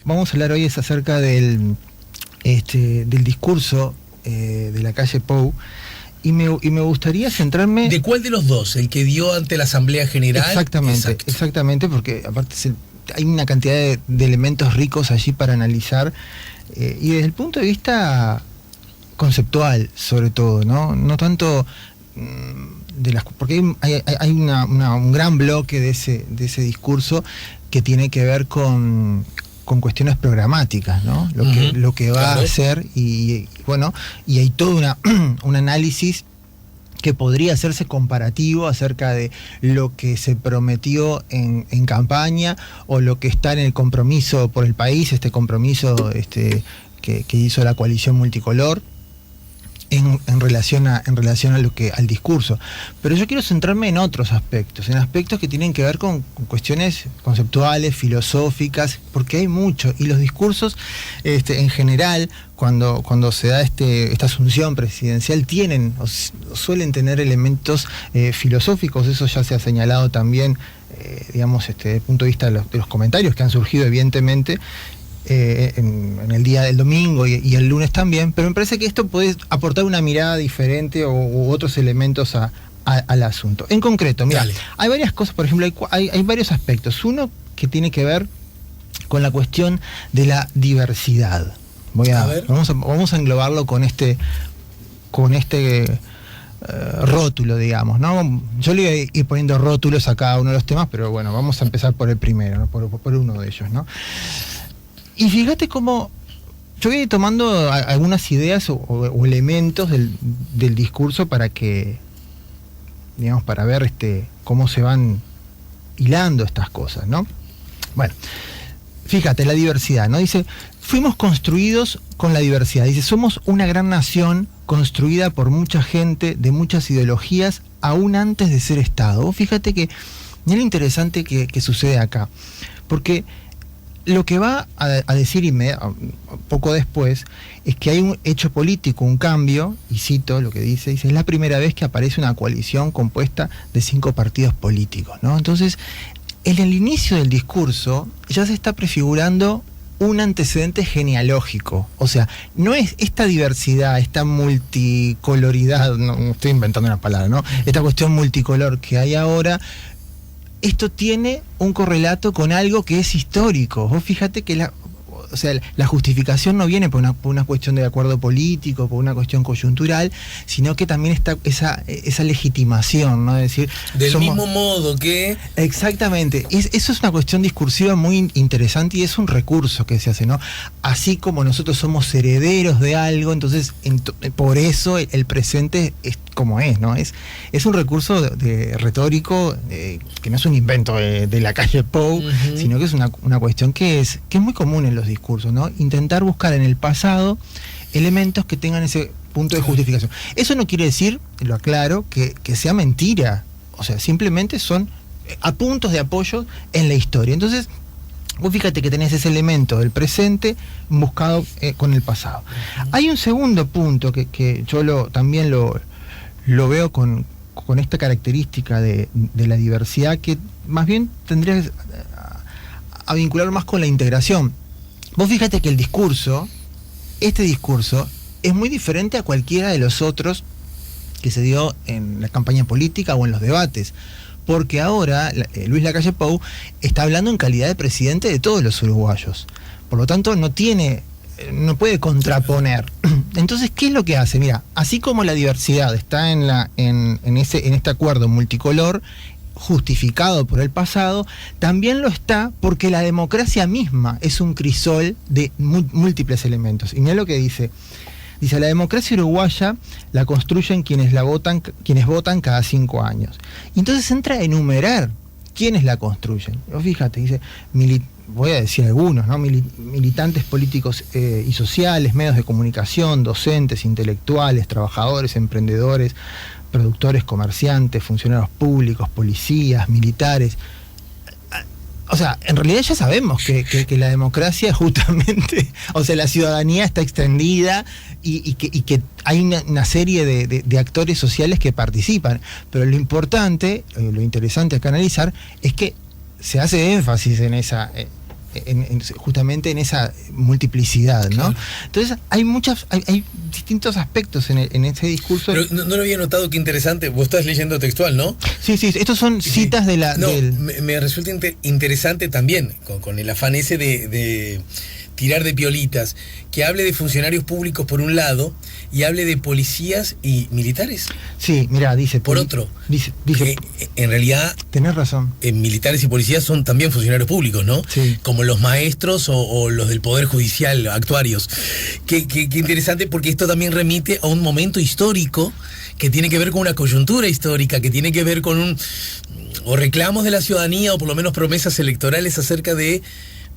vamos a hablar hoy es acerca del discurso de la calle Pou, y me gustaría centrarme... ¿De cuál de los dos? ¿El que dio ante la Asamblea General? Exactamente, porque aparte hay una cantidad de elementos ricos allí para analizar, y desde el punto de vista conceptual, sobre todo, no tanto porque hay un gran bloque de ese discurso que tiene que ver con cuestiones programáticas, ¿no? Lo que va a hacer, y hay todo un análisis que podría hacerse comparativo acerca de lo que se prometió en campaña o lo que está en el compromiso por el país, este compromiso que hizo la coalición multicolor en relación a al discurso. Pero yo quiero centrarme en otros aspectos, en aspectos que tienen que ver con cuestiones conceptuales, filosóficas, porque hay mucho, y los discursos en general, cuando se da esta asunción presidencial, suelen tener elementos filosóficos. Eso ya se ha señalado también, desde el punto de vista de los comentarios que han surgido, evidentemente, en el día del domingo y el lunes también, pero me parece que esto puede aportar una mirada diferente u otros elementos al asunto. En concreto, mira, hay varias cosas, por ejemplo, hay varios aspectos. Uno que tiene que ver con la cuestión de la diversidad. Vamos a englobarlo con este rótulo, digamos, ¿no? Yo le voy a ir poniendo rótulos a cada uno de los temas, pero bueno, vamos a empezar por el primero, ¿no? por uno de ellos, ¿no? Y fíjate cómo yo voy tomando algunas ideas o elementos del discurso para ver cómo se van hilando estas cosas, ¿no? Bueno, fíjate, la diversidad, ¿no? Dice, fuimos construidos con la diversidad. Dice, somos una gran nación construida por mucha gente de muchas ideologías, aún antes de ser Estado. Fíjate que es lo interesante que sucede acá, porque lo que va a decir poco después es que hay un hecho político, un cambio, y cito lo que dice, es la primera vez que aparece una coalición compuesta de 5 partidos políticos, ¿no? Entonces, en el inicio del discurso ya se está prefigurando un antecedente genealógico. O sea, no es esta diversidad, esta multicoloridad, no estoy inventando una palabra, ¿no? Esta cuestión multicolor que hay ahora. Esto tiene un correlato con algo que es histórico. Vos fíjate que la justificación no viene por una cuestión de acuerdo político, por una cuestión coyuntural, sino que también está esa legitimación, ¿no? Es decir, mismo modo que... Exactamente. Eso es una cuestión discursiva muy interesante y es un recurso que se hace, ¿no? Así como nosotros somos herederos de algo, entonces por eso el presente es como es, ¿no? Es un recurso retórico que no es un invento de la calle Pou, sino que es una cuestión que es muy común en los discursos, ¿no? Intentar buscar en el pasado elementos que tengan ese punto de justificación. Eso no quiere decir, lo aclaro, que sea mentira. O sea, simplemente son puntos de apoyo en la historia. Entonces, vos fíjate que tenés ese elemento del presente buscado con el pasado. Hay un segundo punto que yo también lo veo con esta característica de la diversidad, que más bien tendría a vincular más con la integración. Vos fíjate que este discurso es muy diferente a cualquiera de los otros que se dio en la campaña política o en los debates, porque ahora Luis Lacalle Pou está hablando en calidad de presidente de todos los uruguayos, por lo tanto no puede contraponer. Entonces, ¿qué es lo que hace? Mira, así como la diversidad está en este acuerdo multicolor justificado por el pasado, también lo está porque la democracia misma es un crisol de múltiples elementos. Y mira lo que dice. Dice, la democracia uruguaya la construyen quienes votan cada 5 años. Y entonces entra a enumerar quiénes la construyen. Fíjate, dice, voy a decir algunos, ¿no? Militantes políticos y sociales, medios de comunicación, docentes, intelectuales, trabajadores, emprendedores, productores, comerciantes, funcionarios públicos, policías, militares. O sea, en realidad ya sabemos que la democracia justamente, o sea, la ciudadanía está extendida y que hay una serie de actores sociales que participan. Pero lo importante, lo interesante acá analizar, es que se hace énfasis en justamente en esa multiplicidad, ¿no? Claro. Entonces hay distintos aspectos en ese discurso. Pero no lo había notado, qué interesante. Vos estás leyendo textual, ¿no? Sí, estos son citas de la... No, me resulta interesante también, con el afán ese de tirar de piolitas, que hable de funcionarios públicos por un lado y hable de policías y militares. Sí, mira, dice... Por otro. Dice Que en realidad... Tenés razón. Militares y policías son también funcionarios públicos, ¿no? Sí. Como los maestros o los del Poder Judicial, actuarios. Qué interesante, porque esto también remite a un momento histórico que tiene que ver con una coyuntura histórica, que tiene que ver con o reclamos de la ciudadanía, o por lo menos promesas electorales acerca de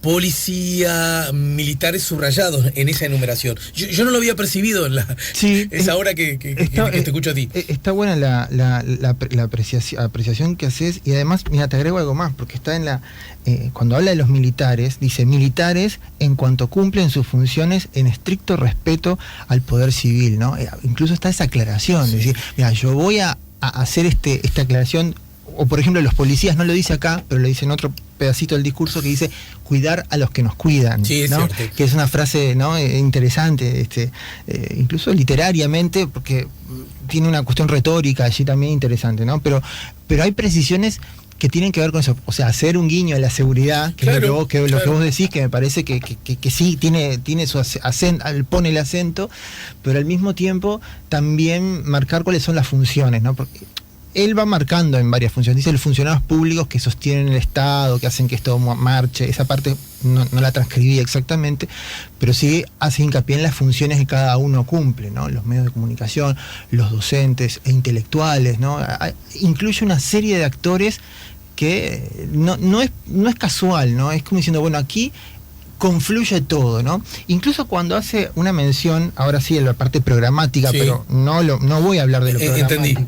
policía, militares subrayados en esa enumeración. Yo no lo había percibido en es ahora que te escucho a ti. Está buena la apreciación que haces, y además, mira, te agrego algo más, porque está en cuando habla de los militares, dice militares en cuanto cumplen sus funciones en estricto respeto al poder civil, ¿no? Incluso está esa aclaración, sí. Es decir, mira, yo voy a hacer esta aclaración. O por ejemplo, los policías, no lo dice acá, pero lo dice en otro pedacito del discurso, que dice cuidar a los que nos cuidan, sí, ¿no? Que es una frase, ¿no? Interesante, incluso literariamente, porque tiene una cuestión retórica allí también interesante, ¿no? Pero hay precisiones que tienen que ver con eso, o sea, hacer un guiño a la seguridad, que claro, es lo que vos decís, que me parece que sí tiene su acento, pone el acento, pero al mismo tiempo también marcar cuáles son las funciones, ¿no? Porque él va marcando en varias funciones. Dice los funcionarios públicos que sostienen el Estado, que hacen que esto marche. Esa parte no la transcribí exactamente, pero sí hace hincapié en las funciones que cada uno cumple, ¿no? Los medios de comunicación, los docentes e intelectuales, ¿no? Incluye una serie de actores que no es casual, ¿no? Es como diciendo, bueno, aquí confluye todo, ¿no? Incluso cuando hace una mención, ahora sí en la parte programática, sí, pero no voy a hablar de lo programático. Entendí.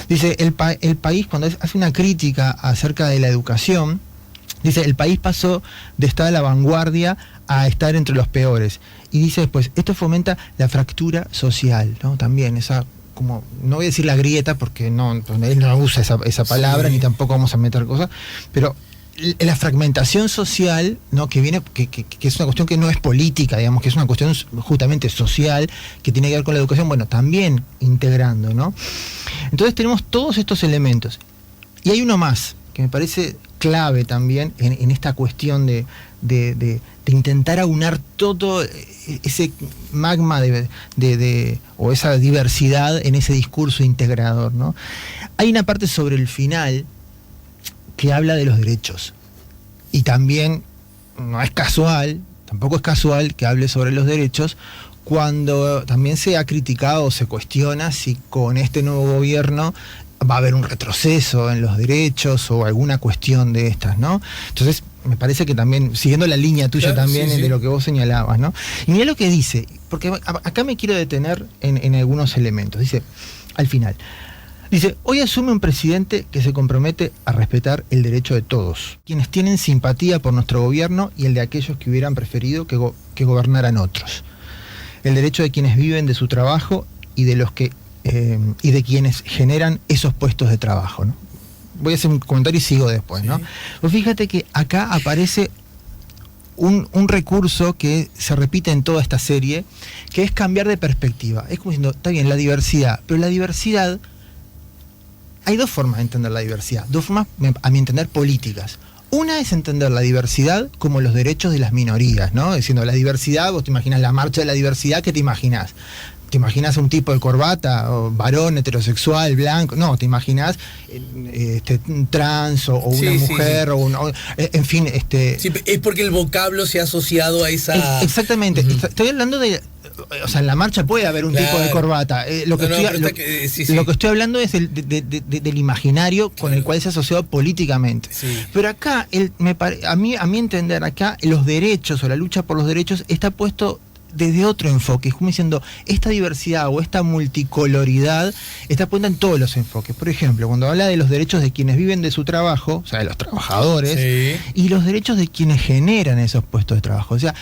Dice, el país, cuando hace una crítica acerca de la educación, dice, el país pasó de estar a la vanguardia a estar entre los peores. Y dice después, esto fomenta la fractura social, ¿no? También esa, como, no voy a decir la grieta, porque él no usa esa palabra, sí, ni tampoco vamos a meter cosas, pero la fragmentación social, ¿no? que viene, que es una cuestión que no es política, digamos, que es una cuestión justamente social, que tiene que ver con la educación, bueno, también integrando, ¿no? Entonces tenemos todos estos elementos. Y hay uno más, que me parece clave también en esta cuestión de intentar aunar todo ese magma o esa diversidad en ese discurso integrador, ¿no? Hay una parte sobre el final que habla de los derechos. Y también tampoco es casual que hable sobre los derechos, cuando también se ha criticado o se cuestiona si con este nuevo gobierno va a haber un retroceso en los derechos o alguna cuestión de estas, ¿no? Entonces, me parece que también, siguiendo la línea tuya, claro, también, sí, de lo que vos señalabas, ¿no? Y mirá lo que dice, porque acá me quiero detener en algunos elementos. Dice, al final, dice, hoy asume un presidente que se compromete a respetar el derecho de todos, quienes tienen simpatía por nuestro gobierno y el de aquellos que hubieran preferido que gobernaran otros. El derecho de quienes viven de su trabajo y de los que y de quienes generan esos puestos de trabajo, ¿no? Voy a hacer un comentario y sigo después, ¿no? Sí. Pues fíjate que acá aparece un recurso que se repite en toda esta serie, que es cambiar de perspectiva. Es como diciendo, está bien, la diversidad, pero la diversidad, hay dos formas de entender la diversidad, dos formas, a mi entender, políticas. Una es entender la diversidad como los derechos de las minorías, ¿no? Diciendo, la diversidad, vos te imaginas la marcha de la diversidad, ¿qué te imaginas? ¿Te imaginas un tipo de corbata, o varón, heterosexual, blanco? No, te imaginas trans, o una mujer, sí. En fin. Sí, es porque el vocablo se ha asociado a esa... Exactamente. Estoy hablando de... O sea, en la marcha puede haber un tipo de corbata. Lo que estoy hablando es del imaginario con el cual se ha asociado políticamente. Sí. Pero acá, a mi entender, acá los derechos o la lucha por los derechos está puesto desde otro enfoque, como diciendo, esta diversidad o esta multicoloridad está puesta en todos los enfoques. Por ejemplo, cuando habla de los derechos de quienes viven de su trabajo, o sea, de los trabajadores, sí, y los derechos de quienes generan esos puestos de trabajo. O sea,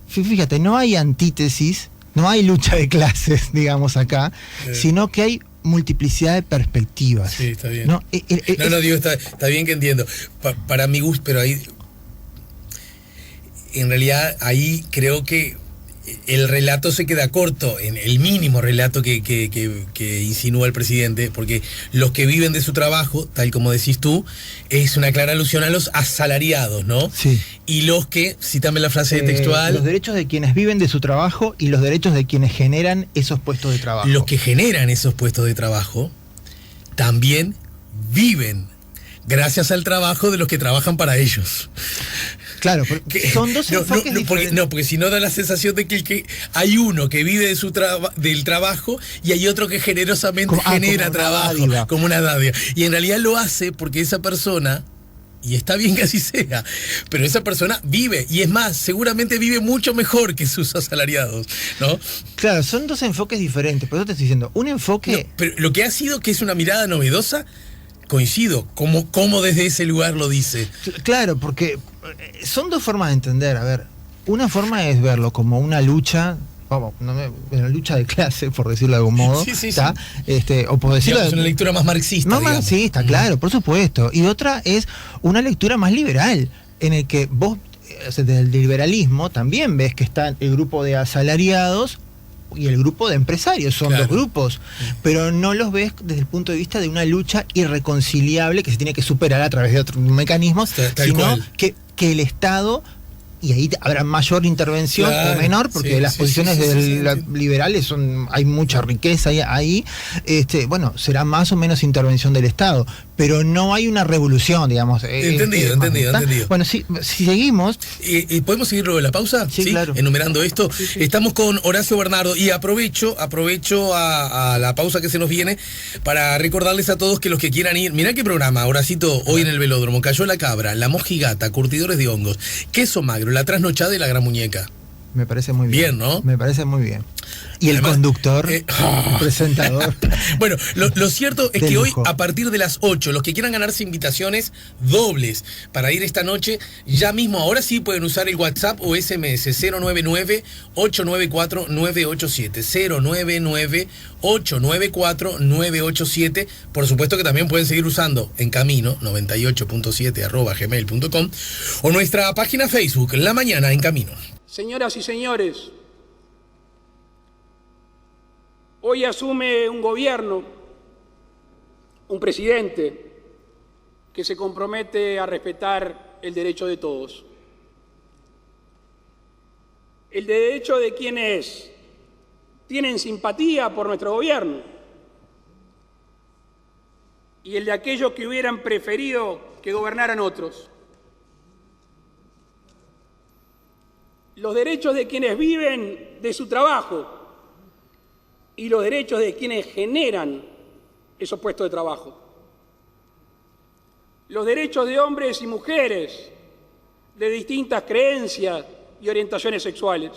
fíjate, no hay antítesis, no hay lucha de clases, digamos, acá, sino que hay multiplicidad de perspectivas. Sí, está bien. Digo, está bien que entiendo. Para mi gusto, pero ahí... en realidad ahí creo que el relato se queda corto, en el mínimo relato que insinúa el presidente, porque los que viven de su trabajo, tal como decís tú, es una clara alusión a los asalariados, ¿no? Sí. Y los que, cítame la frase textual... Los derechos de quienes viven de su trabajo y los derechos de quienes generan esos puestos de trabajo. Los que generan esos puestos de trabajo también viven gracias al trabajo de los que trabajan para ellos. Claro, son dos enfoques diferentes. Porque si no da la sensación de que hay uno que vive de del trabajo y hay otro que generosamente genera como trabajo, como una dádiva. Y en realidad lo hace porque esa persona, y está bien que así sea, pero esa persona vive, y es más, seguramente vive mucho mejor que sus asalariados, ¿no? Claro, son dos enfoques diferentes, por eso te estoy diciendo, un enfoque... No, pero lo que ha sido que es una mirada novedosa, coincido, como desde ese lugar lo dice. Claro, porque son dos formas de entender. A ver, una forma es verlo como una lucha, una lucha de clase, por decirlo de algún modo. Sí. O por decirlo... Es una lectura más marxista. Más marxista, claro, por supuesto. Y otra es una lectura más liberal, en el que vos, desde el liberalismo, también ves que está el grupo de asalariados y el grupo de empresarios, son dos grupos, pero no los ves desde el punto de vista de una lucha irreconciliable que se tiene que superar a través de otros mecanismos, sino que el Estado, y ahí habrá mayor intervención o menor, porque las posiciones liberales hay mucha riqueza ahí, será más o menos intervención del Estado, pero no hay una revolución, digamos. Entendido. Bueno, si seguimos... ¿Podemos seguir luego de la pausa? Sí, claro. Enumerando esto. Sí. Estamos con Horacio Bernardo y aprovecho a la pausa que se nos viene para recordarles a todos que los que quieran ir, mirá qué programa, Horacito, hoy en el Velódromo: Cayó la Cabra, La Mojigata, Curtidores de Hongos, Queso Magro, La Trasnochada y La Gran Muñeca. Me parece muy bien. Bien, ¿no? Me parece muy bien. Y además, el conductor, el presentador. Bueno, lo cierto es que hoy, a partir de las 8, los que quieran ganarse invitaciones dobles para ir esta noche, ya mismo, ahora sí pueden usar el WhatsApp o SMS 099-894-987. 099-894-987. Por supuesto que también pueden seguir usando En Camino 98.7 @gmail.com o nuestra página Facebook, La Mañana en Camino. Señoras y señores, hoy asume un gobierno, un presidente, que se compromete a respetar el derecho de todos. El derecho de quienes tienen simpatía por nuestro gobierno y el de aquellos que hubieran preferido que gobernaran otros. Los derechos de quienes viven de su trabajo y los derechos de quienes generan esos puestos de trabajo. Los derechos de hombres y mujeres de distintas creencias y orientaciones sexuales.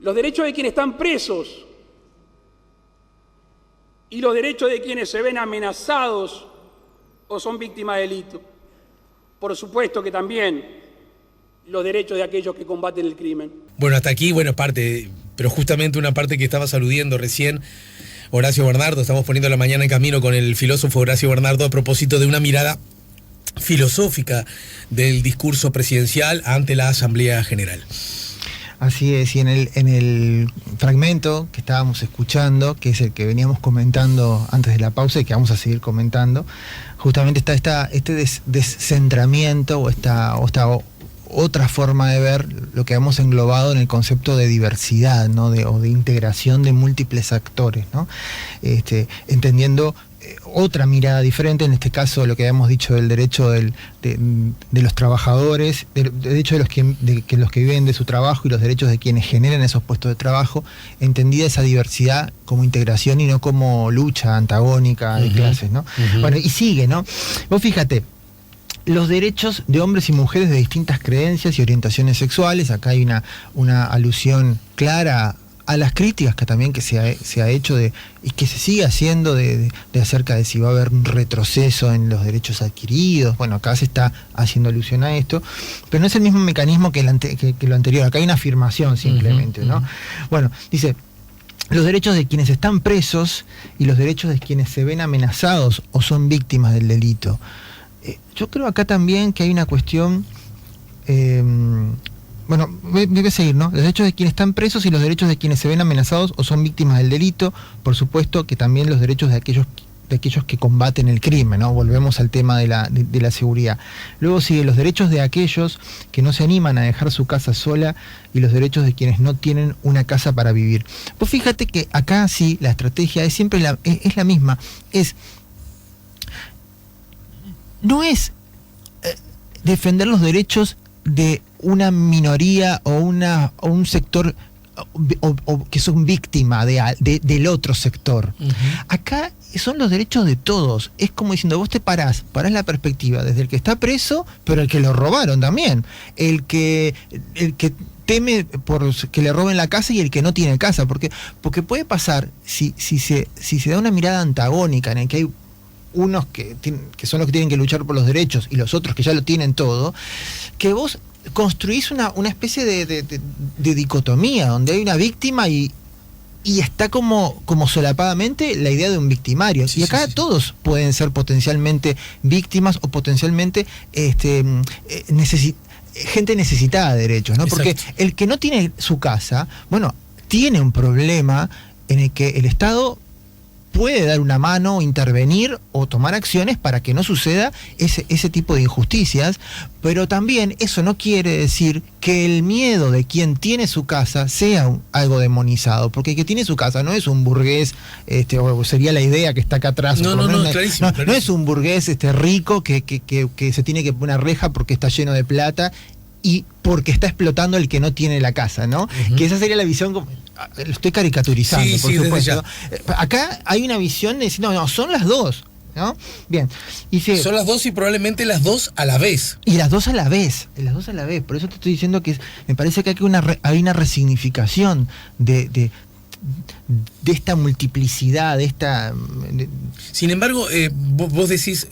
Los derechos de quienes están presos y los derechos de quienes se ven amenazados o son víctimas de delito. Por supuesto que también los derechos de aquellos que combaten el crimen. Bueno, hasta aquí, parte, pero justamente una parte que estaba aludiendo recién Horacio Bernardo. Estamos poniendo La Mañana en Camino con el filósofo Horacio Bernardo a propósito de una mirada filosófica del discurso presidencial ante la Asamblea General. Así es, y en el fragmento que estábamos escuchando, que es el que veníamos comentando antes de la pausa y que vamos a seguir comentando, justamente está este descentramiento o esta otra forma de ver lo que hemos englobado en el concepto de diversidad, ¿no? o de integración de múltiples actores, ¿no? Entendiendo otra mirada diferente, en este caso lo que habíamos dicho del derecho de los trabajadores, del derecho de los que viven de su trabajo y los derechos de quienes generan esos puestos de trabajo, entendida esa diversidad como integración y no como lucha antagónica de clases, ¿no? Bueno, y sigue, ¿no? Vos fíjate, los derechos de hombres y mujeres de distintas creencias y orientaciones sexuales. Acá hay una alusión clara a las críticas que también se ha hecho y que se sigue haciendo de acerca de si va a haber un retroceso en los derechos adquiridos. Bueno, acá se está haciendo alusión a esto, pero no es el mismo mecanismo que lo anterior. Acá hay una afirmación simplemente, ¿no? Bueno, dice: los derechos de quienes están presos y los derechos de quienes se ven amenazados o son víctimas del delito. Yo creo acá también que hay una cuestión bueno, voy a seguir, ¿no? Los derechos de quienes están presos y los derechos de quienes se ven amenazados o son víctimas del delito, por supuesto que también los derechos de aquellos que combaten el crimen, ¿no? Volvemos al tema de la seguridad. Luego sigue los derechos de aquellos que no se animan a dejar su casa sola y los derechos de quienes no tienen una casa para vivir. Pues fíjate que acá sí la estrategia es siempre es la misma. No es defender los derechos de una minoría o un sector o que son víctimas del otro sector. Uh-huh. Acá son los derechos de todos. Es como diciendo, vos te parás la perspectiva desde el que está preso, pero el que lo robaron también. El que teme por que le roben la casa y el que no tiene casa. Porque puede pasar, si se da una mirada antagónica en el que hay unos que son los que tienen que luchar por los derechos y los otros que ya lo tienen todo, que vos construís una especie de dicotomía donde hay una víctima y está como solapadamente la idea de un victimario. Sí, y acá todos pueden ser potencialmente víctimas o potencialmente gente necesitada de derechos, ¿no? Porque el que no tiene su casa, bueno, tiene un problema en el que el Estado puede dar una mano, intervenir o tomar acciones para que no suceda ese tipo de injusticias, pero también eso no quiere decir que el miedo de quien tiene su casa sea algo demonizado, porque el que tiene su casa no es un burgués, o sería la idea que está acá atrás. Clarísimo. No es un burgués rico que se tiene que poner reja porque está lleno de plata y porque está explotando el que no tiene la casa, ¿no? Uh-huh. Que esa sería la visión, lo estoy caricaturizando, por supuesto. Acá hay una visión de decir, no, son las dos, ¿no? Bien. Son las dos y probablemente las dos a la vez. Y las dos a la vez, por eso te estoy diciendo que me parece que hay una resignificación de esta multiplicidad, Sin embargo, vos decís,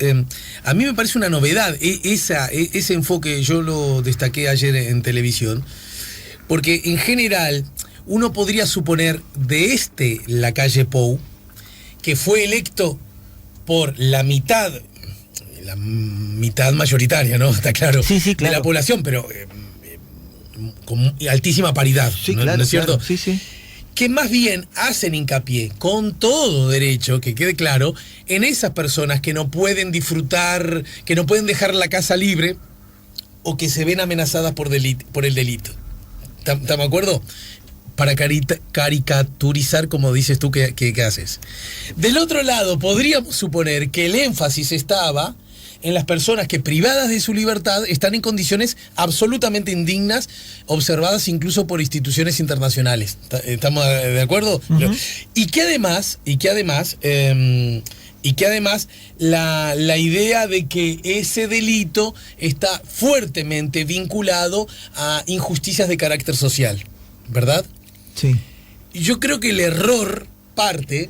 a mí me parece una novedad ese enfoque. Yo lo destaqué ayer en televisión, porque en general uno podría suponer de Lacalle Pou, que fue electo por la mitad mayoritaria, ¿no? Está claro, sí, claro, de la población, pero con altísima paridad, sí, ¿no? Claro, ¿No es cierto? Claro, sí. Que más bien hacen hincapié, con todo derecho, que quede claro, en esas personas que no pueden disfrutar, que no pueden dejar la casa libre o que se ven amenazadas por el delito. ¿Estamos de acuerdo? Para caricaturizar, como dices tú que haces. Del otro lado, podríamos suponer que el énfasis estaba en las personas que, privadas de su libertad, están en condiciones absolutamente indignas, observadas incluso por instituciones internacionales. ¿Estamos de acuerdo? Uh-huh. Y que además la idea de que ese delito está fuertemente vinculado a injusticias de carácter social, ¿verdad? Sí. Yo creo que el error parte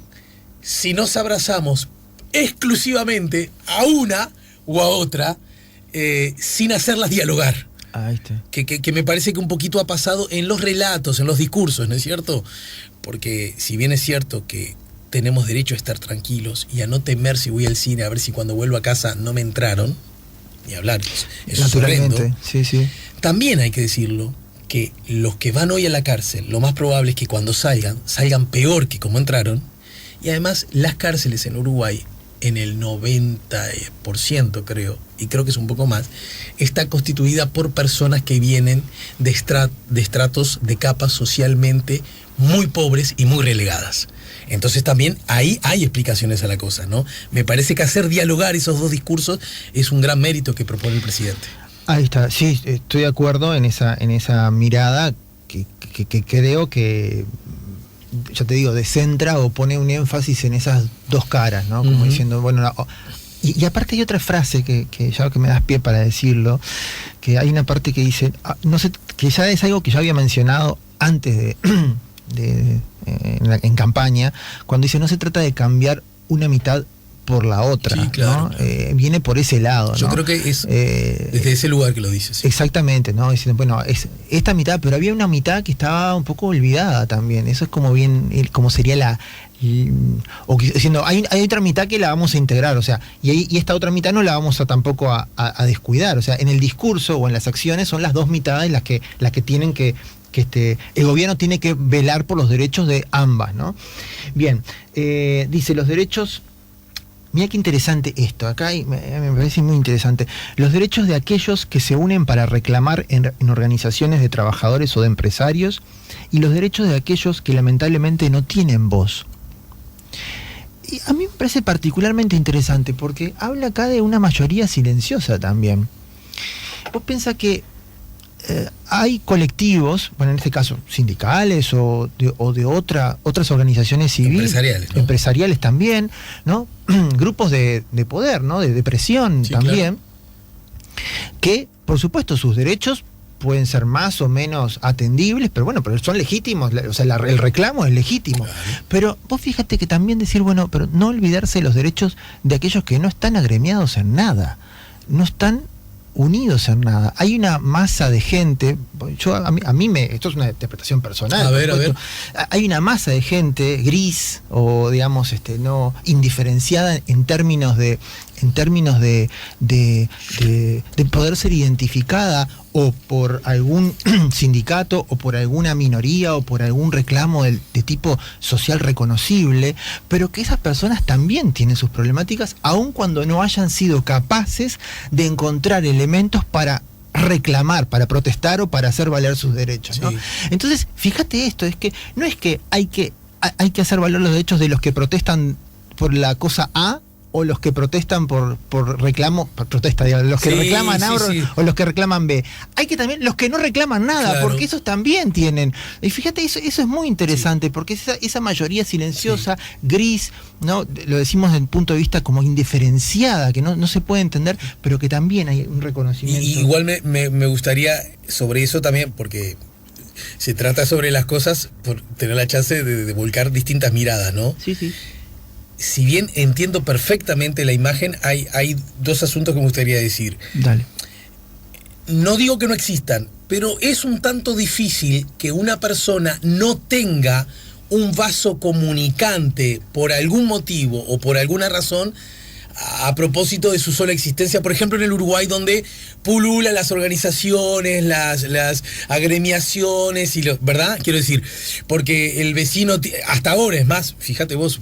si nos abrazamos exclusivamente a una o a otra, sin hacerlas dialogar. Ahí está. Que me parece que un poquito ha pasado en los relatos, en los discursos, ¿no es cierto? Porque si bien es cierto que tenemos derecho a estar tranquilos y a no temer si voy al cine a ver si cuando vuelvo a casa no me entraron, ni hablar, eso es horrendo. Sí. También hay que decirlo, que los que van hoy a la cárcel, lo más probable es que cuando salgan peor que como entraron, y además las cárceles en Uruguay, en el 90%, creo, y creo que es un poco más, está constituida por personas que vienen de estratos, de capas socialmente muy pobres y muy relegadas. Entonces también ahí hay explicaciones a la cosa, ¿no? Me parece que hacer dialogar esos dos discursos es un gran mérito que propone el presidente. Ahí está, sí, estoy de acuerdo en esa mirada que creo que, ya te digo, descentra o pone un énfasis en esas dos caras, ¿no? Como diciendo, bueno, y aparte hay otra frase que ya que me das pie para decirlo, que hay una parte que dice, no sé, que ya es algo que yo había mencionado antes en campaña, cuando dice, no se trata de cambiar una mitad por la otra, sí, claro, ¿no? claro. Viene por ese lado, Yo ¿no? creo que es desde ese lugar que lo dices. Sí. Exactamente, ¿no? Diciendo, bueno, es esta mitad, pero había una mitad que estaba un poco olvidada también. Eso es como bien, como sería o diciendo, hay otra mitad que la vamos a integrar, o sea, y esta otra mitad no la vamos a tampoco a descuidar. O sea, en el discurso o en las acciones son las dos mitades las que tienen que el gobierno tiene que velar por los derechos de ambas, ¿no? Bien, dice los derechos. Mira qué interesante esto, acá me parece muy interesante. Los derechos de aquellos que se unen para reclamar en organizaciones de trabajadores o de empresarios, y los derechos de aquellos que lamentablemente no tienen voz. Y a mí me parece particularmente interesante porque habla acá de una mayoría silenciosa también. Vos pensás que hay colectivos, bueno, en este caso sindicales o de otras organizaciones civiles, empresariales, ¿no? Empresariales también, ¿no? Grupos de poder, ¿no? De presión, sí, también, claro. Que por supuesto sus derechos pueden ser más o menos atendibles, pero bueno, pero son legítimos, o sea, el reclamo es legítimo. Claro. Pero vos fíjate que también decir, bueno, pero no olvidarse los derechos de aquellos que no están agremiados en nada, no están unidos en nada. Hay una masa de gente, esto es una interpretación personal. A ver. Hay una masa de gente gris o digamos no indiferenciada en términos de poder ser identificada o por algún sindicato o por alguna minoría o por algún reclamo de tipo social reconocible, pero que esas personas también tienen sus problemáticas, aun cuando no hayan sido capaces de encontrar elementos para reclamar, para protestar o para hacer valer sus derechos, ¿no? Sí. Entonces, fíjate esto, es que no es que hay que hacer valer los derechos de los que protestan por la cosa A o los que protestan por reclamo, los que reclaman A o los que reclaman B. Hay que también los que no reclaman nada, claro. Porque esos también tienen. Y fíjate, eso es muy interesante, porque esa mayoría silenciosa, gris, ¿no? Lo decimos desde el punto de vista como indiferenciada, que no se puede entender, pero que también hay un reconocimiento. Y igual me gustaría sobre eso también, porque se trata sobre las cosas por tener la chance de volcar distintas miradas, ¿no? Sí. Si bien entiendo perfectamente la imagen, hay dos asuntos que me gustaría decir. Dale. No digo que no existan, pero es un tanto difícil que una persona no tenga un vaso comunicante por algún motivo o por alguna razón a propósito de su sola existencia. Por ejemplo, en el Uruguay, donde pululan las organizaciones, las agremiaciones, ¿verdad? Quiero decir, porque el vecino, hasta ahora es más, fíjate vos,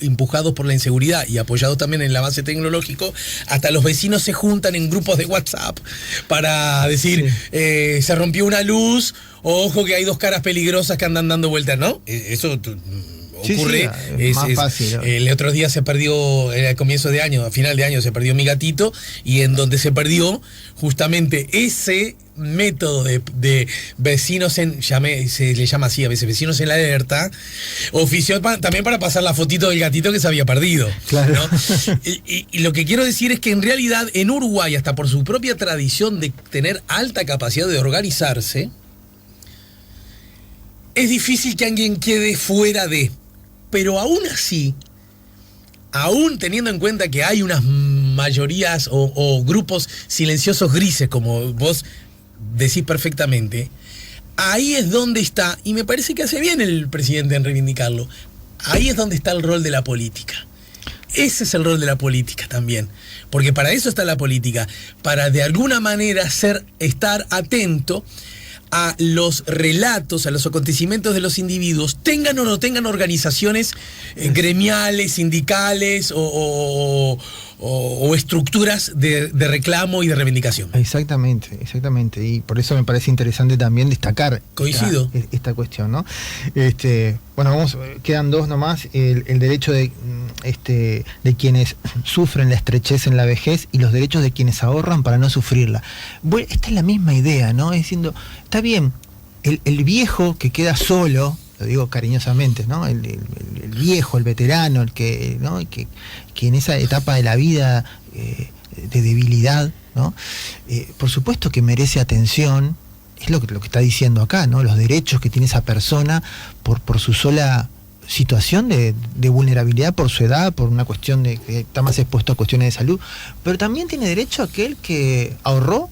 empujados por la inseguridad y apoyados también en el avance tecnológico, hasta los vecinos se juntan en grupos de WhatsApp para decir, sí. Se rompió una luz, ojo que hay dos caras peligrosas que andan dando vueltas, ¿no? Eso ocurre. Sí, es más fácil, ¿no? El otro día se perdió, a comienzo de año, a final de año se perdió mi gatito, y en donde se perdió justamente ese método de vecinos se le llama así a veces, vecinos en la alerta, ofició también para pasar la fotito del gatito que se había perdido. Claro. ¿No? Y lo que quiero decir es que en realidad en Uruguay, hasta por su propia tradición de tener alta capacidad de organizarse, es difícil que alguien quede fuera de. Pero aún así, aún teniendo en cuenta que hay unas mayorías o grupos silenciosos grises, como vos decís perfectamente, ahí es donde está, y me parece que hace bien el presidente en reivindicarlo, ahí es donde está el rol de la política. Ese es el rol de la política también, porque para eso está la política, para de alguna manera estar atento a los relatos, a los acontecimientos de los individuos, tengan o no tengan organizaciones gremiales, sindicales o estructuras de reclamo y de reivindicación. Exactamente. Y por eso me parece interesante también destacar esta cuestión, ¿no? Bueno, quedan dos nomás, el derecho de quienes sufren la estrechez en la vejez y los derechos de quienes ahorran para no sufrirla. Bueno, esta es la misma idea, ¿no? Es diciendo, está bien, el viejo que queda solo, lo digo cariñosamente, ¿no? El viejo, el veterano, que en esa etapa de la vida de debilidad, ¿no? Por supuesto que merece atención. Es lo que está diciendo acá, ¿no? Los derechos que tiene esa persona por su sola situación de vulnerabilidad por su edad, por una cuestión de que está más expuesto a cuestiones de salud, pero también tiene derecho aquel que ahorró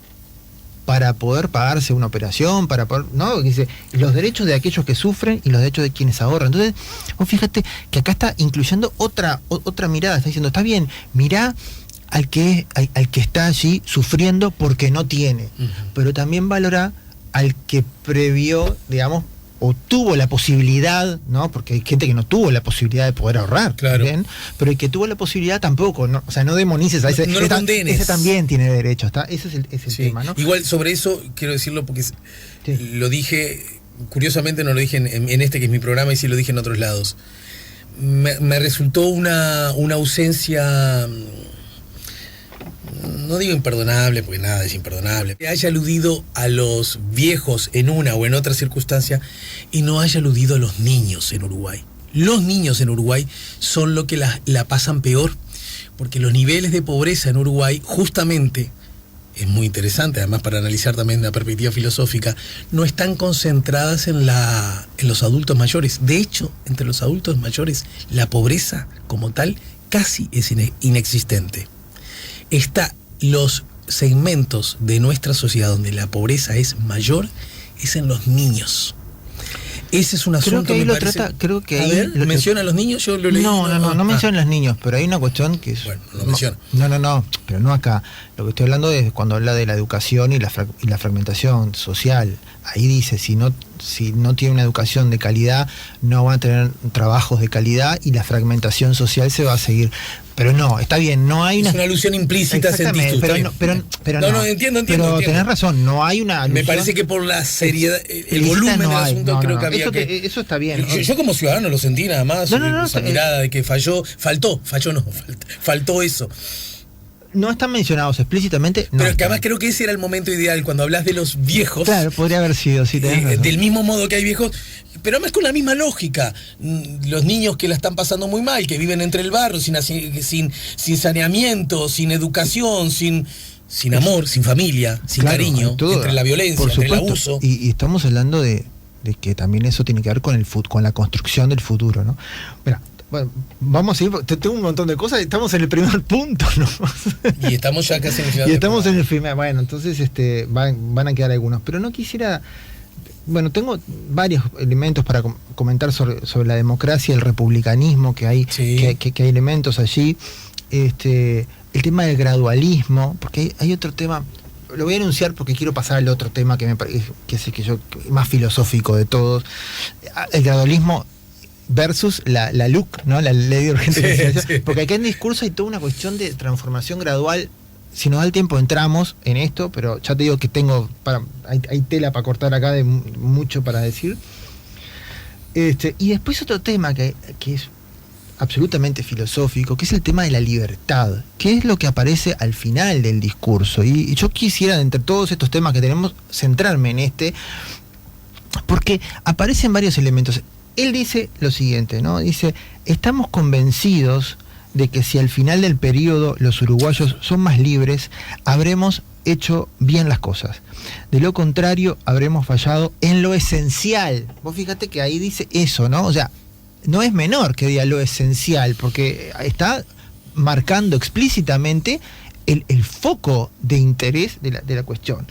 para poder pagarse una operación, para poder, ¿no? Dice, los derechos de aquellos que sufren y los derechos de quienes ahorran. Entonces, vos fíjate que acá está incluyendo otra mirada, está diciendo, está bien, mirá al que está allí sufriendo porque no tiene, pero también valora al que previó, digamos, o tuvo la posibilidad, ¿no? Porque hay gente que no tuvo la posibilidad de poder ahorrar, claro. ¿bien? Pero el que tuvo la posibilidad tampoco, ¿no? O sea, no demonices a ese, no lo condenes. Ese también tiene derecho, ese es el Sí. tema, ¿no? Igual sobre eso quiero decirlo porque Sí. lo dije, curiosamente no lo dije en este que es mi programa y sí lo dije en otros lados. Me resultó una ausencia, no digo imperdonable, porque nada es imperdonable, que haya aludido a los viejos en una o en otra circunstancia y no haya aludido a los niños en Uruguay. Los niños en Uruguay son los que la pasan peor, porque los niveles de pobreza en Uruguay, justamente, es muy interesante, además para analizar también la perspectiva filosófica, no están concentradas en los adultos mayores. De hecho, entre los adultos mayores, la pobreza como tal casi es inexistente. Está los segmentos de nuestra sociedad donde la pobreza es mayor, es en los niños. Ese es un asunto que ahí me lo parece. trata, creo que a ahí ver, ¿menciona a los niños? Yo lo leí. No menciona a los niños, pero hay una cuestión que es... Bueno, no menciona. No, pero no acá. Lo que estoy hablando es cuando habla de la educación y la fragmentación social. Ahí dice, si no tiene una educación de calidad, no van a tener trabajos de calidad y la fragmentación social se va a seguir. Pero no, está bien, no hay una... Es una alusión implícita, sentiste pero no, entiendo. Pero tenés razón, no hay una alusión. Me parece que por la seriedad, el volumen del asunto, creo que había eso, que... eso está bien. Yo como ciudadano lo sentí nada más, esa mirada de que faltó eso. No están mencionados explícitamente. Pero que además creo que ese era el momento ideal, cuando hablas de los viejos. Claro, podría haber sido, sí, tenés razón. Del mismo modo que hay viejos, pero además con la misma lógica. Los niños que la están pasando muy mal, que viven entre el barrio, sin saneamiento, sin educación, sin amor, sin familia, sin cariño, entre la violencia, entre el abuso. Y estamos hablando de que también eso tiene que ver con la construcción del futuro, ¿no? Mira, bueno, vamos a ir, tengo un montón de cosas, estamos en el primer punto, ¿no? Y estamos ya casi en el final. Y estamos en el primer, bueno, entonces van a quedar algunos, pero no quisiera, bueno, tengo varios elementos para comentar sobre la democracia, el republicanismo, que hay, sí. que hay elementos allí, el tema del gradualismo, porque hay otro tema. Lo voy a anunciar porque quiero pasar al otro tema que me parece que es más filosófico de todos, el gradualismo versus la LUC, ¿no? La ley de urgente consideración, sí. Porque acá en discurso hay toda una cuestión de transformación gradual. Si nos da el tiempo entramos en esto, pero ya te digo que hay tela para cortar acá de mucho para decir. Y después otro tema que es absolutamente filosófico, que es el tema de la libertad, que es lo que aparece al final del discurso. Y yo quisiera, entre todos estos temas que tenemos, centrarme en porque aparecen varios elementos. Él dice lo siguiente, ¿no? Dice, estamos convencidos de que si al final del periodo los uruguayos son más libres, habremos hecho bien las cosas. De lo contrario, habremos fallado en lo esencial. Vos fíjate que ahí dice eso, ¿no? O sea, no es menor que diga lo esencial, porque está marcando explícitamente el foco de interés de la cuestión.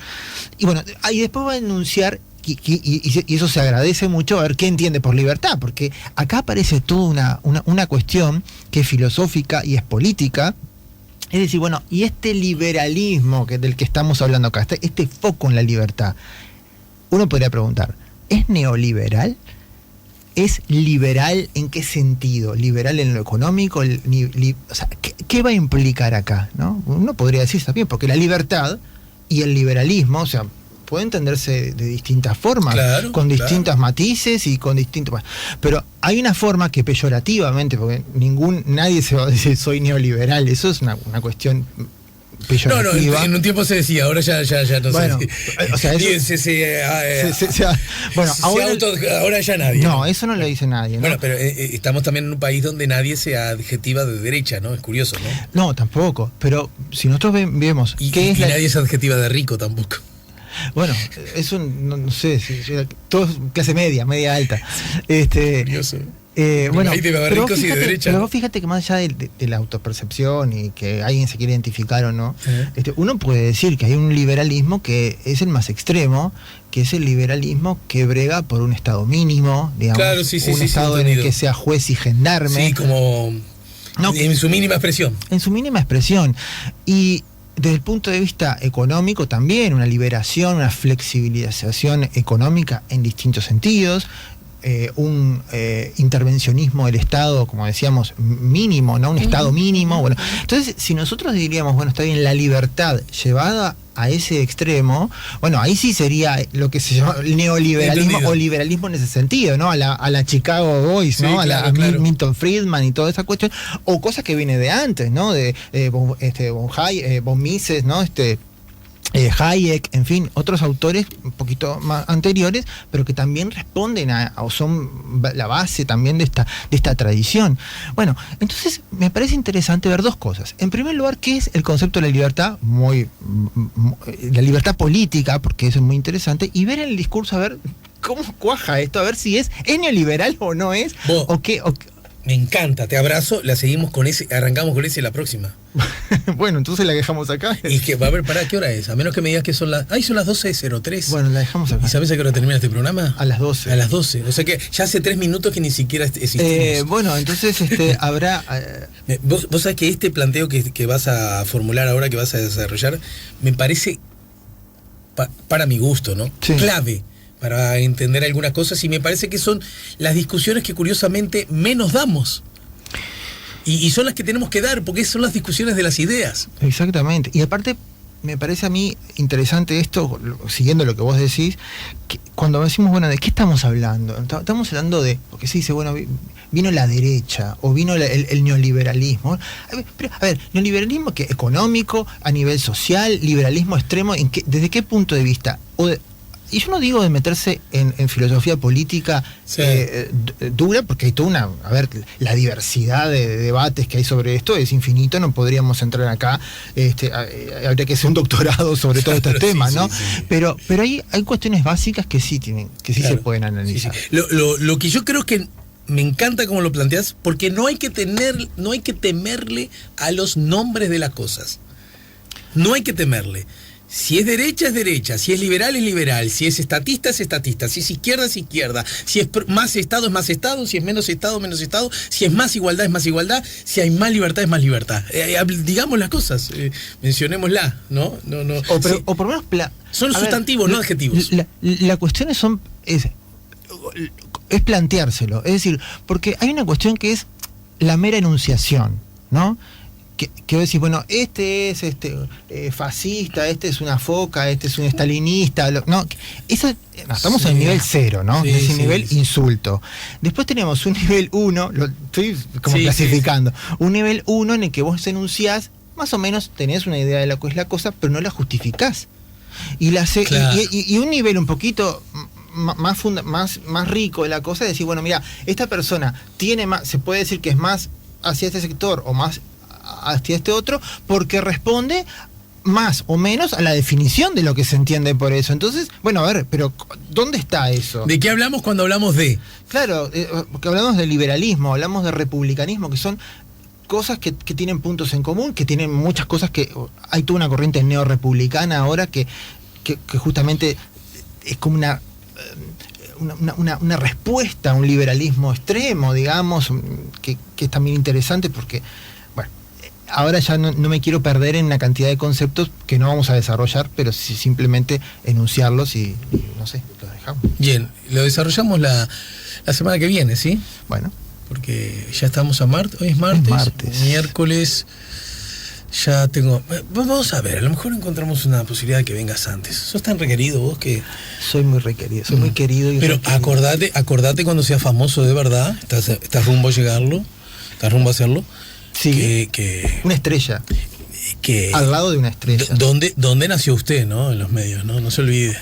Y bueno, ahí después va a enunciar, y eso se agradece mucho, a ver qué entiende por libertad, porque acá aparece toda una cuestión que es filosófica y es política. Es decir, bueno, y este liberalismo del que estamos hablando acá, este foco en la libertad, uno podría preguntar, ¿es neoliberal? ¿Es liberal en qué sentido? ¿Liberal en lo económico? O sea, ¿qué va a implicar acá? ¿No? Uno podría decir también, porque la libertad y el liberalismo, o sea, puede entenderse de distintas formas, claro, con distintos matices y con distintos... Pero hay una forma que peyorativamente, porque nadie se va a decir soy neoliberal, eso es una cuestión peyorativa. No, en un tiempo se decía, ahora ya no bueno, sé. O sea, eso, bueno, ahora ya nadie. No, eso no lo dice nadie, ¿no? Bueno, pero estamos también en un país donde nadie se adjetiva de derecha, ¿no? Es curioso, ¿no? No, tampoco, pero si nosotros vemos... Y nadie se adjetiva de rico tampoco. Bueno, es no sé, todo es clase media, media alta. Curioso. Bueno, ahí debe haber ricos y de derecha. Pero vos fíjate que más allá de la autopercepción y que alguien se quiere identificar o no, uno puede decir que hay un liberalismo que es el más extremo, que es el liberalismo que brega por un Estado mínimo, digamos, claro, un Estado en el que sea juez y gendarme. Sí, como en su mínima expresión. En su mínima expresión. Y desde el punto de vista económico también, una liberación, una flexibilización económica en distintos sentidos. Un intervencionismo del Estado, como decíamos, mínimo, ¿no? Un Estado mínimo. Bueno, entonces, si nosotros diríamos, bueno, está bien, la libertad llevada a ese extremo, bueno, ahí sí sería lo que se llama el neoliberalismo. Entendido. O liberalismo en ese sentido, ¿no? A la Chicago Boys, ¿no? Sí, a Milton Friedman y toda esa cuestión, o cosas que viene de antes, ¿no? De von Mises, ¿no? Hayek, en fin, otros autores un poquito más anteriores, pero que también responden o son la base también de esta tradición. Bueno, entonces me parece interesante ver dos cosas. En primer lugar, ¿qué es el concepto de la libertad? La libertad política, porque eso es muy interesante, y ver en el discurso, a ver cómo cuaja esto, a ver si es neoliberal o no es, o qué. Me encanta, te abrazo, la seguimos con ese, arrancamos con ese la próxima. Bueno, entonces la dejamos acá. Y que va a ver, ¿qué hora es? A menos que me digas que son las 12:03. Bueno, la dejamos acá. ¿Y sabes a qué hora termina este programa? A las 12. A las 12. O sea que ya hace 3 minutos que ni siquiera existimos. Bueno, entonces habrá... Vos sabés que este planteo que vas a formular ahora, que vas a desarrollar, me parece, para mi gusto, ¿no? Sí. Clave para entender algunas cosas, y me parece que son las discusiones que curiosamente menos damos. Y son las que tenemos que dar, porque son las discusiones de las ideas. Exactamente. Y aparte, me parece a mí interesante esto, siguiendo lo que vos decís, que cuando decimos, bueno, ¿de qué estamos hablando? Estamos hablando de, porque se dice, bueno, vino la derecha, o vino el neoliberalismo. Pero, a ver, neoliberalismo que económico, a nivel social, liberalismo extremo, ¿desde qué punto de vista? Y yo no digo de meterse en filosofía política dura, porque hay toda una... A ver, la diversidad de debates que hay sobre esto es infinito, no podríamos entrar acá, habría que hacer un doctorado sobre todos estos temas, ¿no? Sí. Pero hay cuestiones básicas que sí se pueden analizar. Sí. Lo que yo creo que me encanta como lo planteas, porque no hay que temerle a los nombres de las cosas. No hay que temerle. Si es derecha, es derecha. Si es liberal, es liberal. Si es estatista, es estatista. Si es izquierda, es izquierda. Si es más Estado, es más Estado. Si es menos Estado, menos Estado. Si es más igualdad, es más igualdad. Si hay más libertad, es más libertad. Digamos las cosas. Mencionémosla, ¿no? O por lo menos... Son sustantivos, no adjetivos. La cuestión es planteárselo. Es decir, porque hay una cuestión que es la mera enunciación, ¿no? Que vos decís, bueno, este es fascista, este es una foca, este es un estalinista, estamos en el nivel 0, ¿no? Sí, ese nivel insulto. Después tenemos un nivel 1, lo estoy como clasificando, un nivel 1 en el que vos enunciás, más o menos tenés una idea de lo que es la cosa, pero no la justificás. Y un nivel un poquito más rico de la cosa es decir, bueno, mira, esta persona tiene más, se puede decir que es más hacia este sector o más hacia este otro, porque responde más o menos a la definición de lo que se entiende por eso. Entonces, bueno, a ver, pero ¿dónde está eso? ¿De qué hablamos cuando hablamos de? Claro, porque hablamos de liberalismo, hablamos de republicanismo, que son cosas que tienen puntos en común, que tienen muchas cosas que... Hay toda una corriente neorepublicana ahora que justamente es como una respuesta a un liberalismo extremo, digamos, que es también interesante porque... Ahora ya no me quiero perder en una cantidad de conceptos que no vamos a desarrollar, pero simplemente enunciarlos y no sé, los dejamos. Bien, lo desarrollamos la semana que viene, ¿sí? Bueno. Porque ya estamos a martes, hoy es martes. Miércoles ya tengo... Vamos a ver, a lo mejor encontramos una posibilidad de que vengas antes. ¿Sos tan requerido vos que...? Soy muy requerido, soy muy querido. Pero acordate cuando seas famoso de verdad, estás rumbo a llegarlo, estás rumbo a hacerlo. Sí, una estrella. Al lado de una estrella. ¿Dónde nació usted, no? En los medios, ¿no? No se olvide.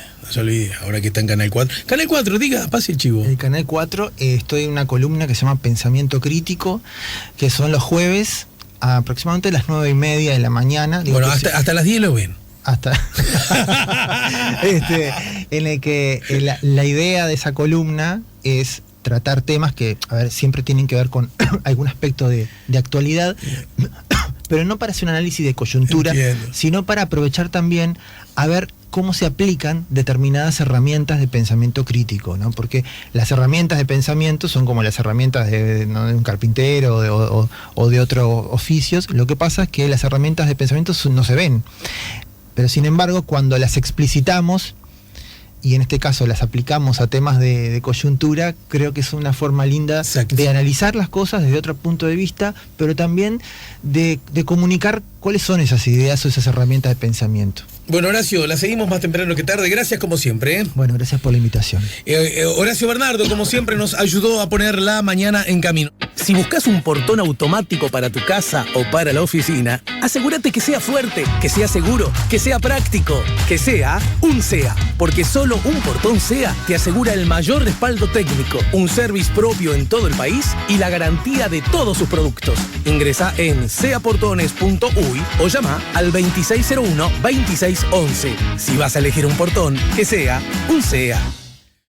Ahora que está en Canal 4. Canal 4, diga, pase el chivo. El Canal 4, estoy en una columna que se llama Pensamiento Crítico, que son los jueves, aproximadamente a las 9:30 de la mañana. Bueno, hasta las 10 lo ven. hasta en el que la idea de esa columna es tratar temas que, a ver, siempre tienen que ver con algún aspecto de actualidad, pero no para hacer un análisis de coyuntura, Entiendo. sino para aprovechar también a ver cómo se aplican determinadas herramientas de pensamiento crítico, ¿no? Porque las herramientas de pensamiento son como las herramientas ¿no? de un carpintero o de otros oficios. Lo que pasa es que las herramientas de pensamiento no se ven, pero sin embargo cuando las explicitamos, y en este caso las aplicamos a temas de coyuntura, creo que es una forma linda Exacto. de analizar las cosas desde otro punto de vista, pero también de comunicar cuáles son esas ideas o esas herramientas de pensamiento. Bueno, Horacio, la seguimos más temprano que tarde. Gracias como siempre. Bueno, gracias por la invitación. Horacio Bernardo, como siempre, nos ayudó a poner la mañana en camino. Si buscas un portón automático para tu casa o para la oficina, asegúrate que sea fuerte, que sea seguro, que sea práctico, que sea un SEA. Porque solo un portón SEA te asegura el mayor respaldo técnico, un service propio en todo el país y la garantía de todos sus productos. Ingresa en seaportones.uy o llama al 2601-2611. Si vas a elegir un portón, que sea un SEA.